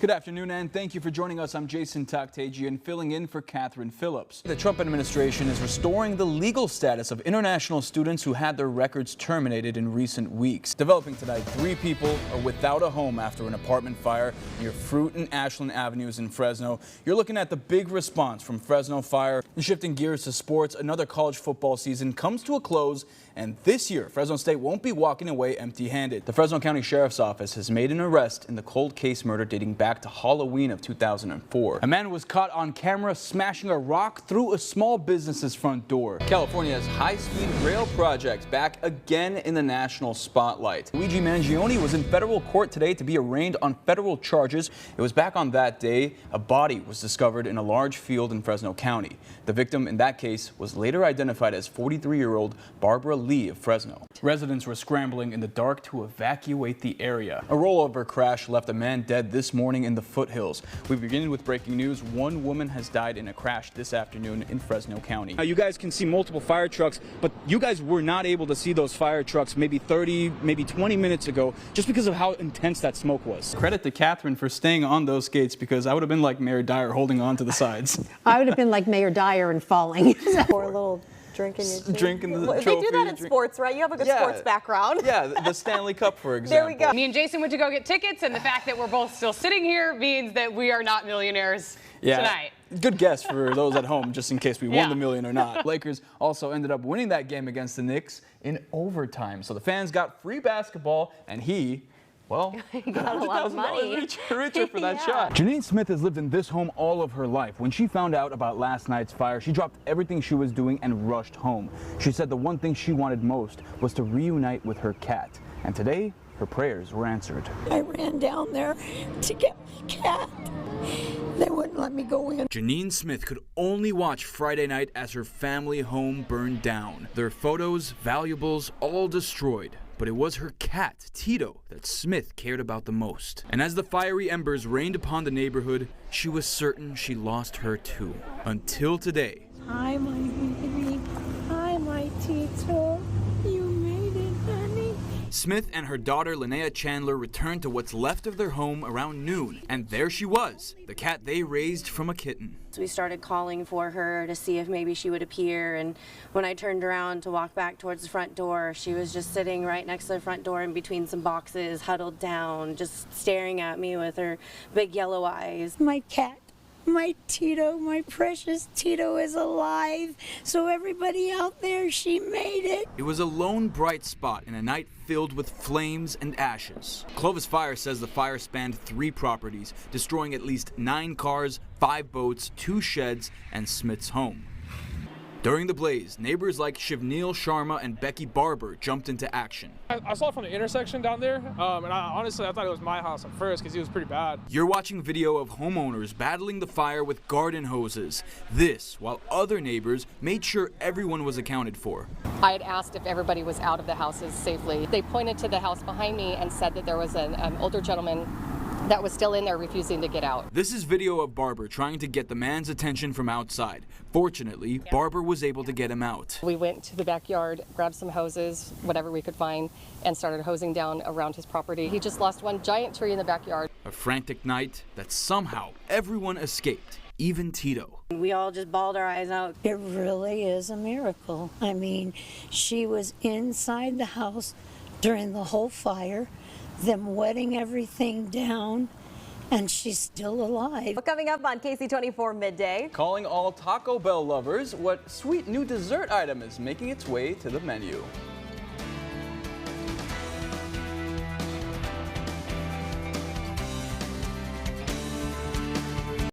Good afternoon and thank you for joining us. I'm Jason Takhtadjian, filling in for Catherine Phillips. The Trump administration is restoring the legal status of international students who had their records terminated in recent weeks. Developing tonight, 3 people are without a home after an apartment fire near Fruit and Ashland Avenues in Fresno. You're looking at the big response from Fresno Fire. And shifting gears to sports, another college football season comes to a close, and this year Fresno State won't be walking away empty-handed. The Fresno County Sheriff's Office has made an arrest in the cold case murder dating back to Halloween of 2004. A man was caught on camera smashing a rock through a small business's front door. California's high-speed rail project back again in the national spotlight. Luigi Mangione was in federal court today to be arraigned on federal charges. It was back on that day a body was discovered in a large field in Fresno County. The victim in that case was later identified as 43-year-old Barbara Lee of Fresno. Residents were scrambling in the dark to evacuate the area. A rollover crash left a man dead this morning in the foothills. We begin with breaking news. One woman has died in a crash this afternoon in Fresno County. Now you guys can see multiple fire trucks, but you guys were not able to see those fire trucks maybe 30, maybe 20 minutes ago just because of how intense that smoke was. Credit to Catherine for staying on those skates, because I would have been like Mayor Dyer holding on to the sides. I would have been like Mayor Dyer and falling. Or a little drinking your Drinking the trophy. trophy. They do that in sports, right? You have a good sports background. Yeah, the Stanley Cup, for example. There we go. Me and Jason went to go get tickets, and the fact that we're both still sitting here means that we are not millionaires tonight. Good guess for those at home, just in case we won the million or not. Lakers also ended up winning that game against the Knicks in overtime. So the fans got free basketball, and he got a lot of money. richer for that shot. Janine Smith has lived in this home all of her life. When she found out about last night's fire, she dropped everything she was doing and rushed home. She said the one thing she wanted most was to reunite with her cat. And today, her prayers were answered. I ran down there to get my cat. They wouldn't let me go in. Janine Smith could only watch Friday night as her family home burned down. Their photos, valuables, all destroyed. But it was her cat, Tito, that Smith cared about the most. And as the fiery embers rained upon the neighborhood, she was certain she lost her too. Until today. Hi, my baby. Hi, my Tito. You made it, honey. Smith and her daughter Linnea Chandler returned to what's left of their home around noon. And there she was, the cat they raised from a kitten. So we started calling for her to see if maybe she would appear, and when I turned around to walk back towards the front door, she was just sitting right next to the front door in between some boxes, huddled down, just staring at me with her big yellow eyes. My cat, my Tito, my precious Tito is alive. So everybody out there, she made it. It was a lone bright spot in a night filled with flames and ashes. Clovis Fire says the fire spanned 3 properties, destroying at least 9 cars, 5 boats, 2 sheds, and Smith's home. During the blaze, neighbors like Shivneel Sharma and Becky Barber jumped into action. I saw it from the intersection down there, and honestly, I thought it was my house at first because it was pretty bad. You're watching video of homeowners battling the fire with garden hoses. This, while other neighbors made sure everyone was accounted for. I had asked if everybody was out of the houses safely. They pointed to the house behind me and said that there was an older gentleman that was still in there refusing to get out. This is video of Barber trying to get the man's attention from outside. Fortunately, Barber was able to get him out. We went to the backyard, grabbed some hoses, whatever we could find, and started hosing down around his property. He just lost one giant tree in the backyard. A frantic night that somehow everyone escaped, even Tito. We all just bawled our eyes out. It really is a miracle. I mean, she was inside the house during the whole fire, them wetting everything down, and she's still alive. Well, coming up on KC24 Midday. Calling all Taco Bell lovers, what sweet new dessert item is making its way to the menu.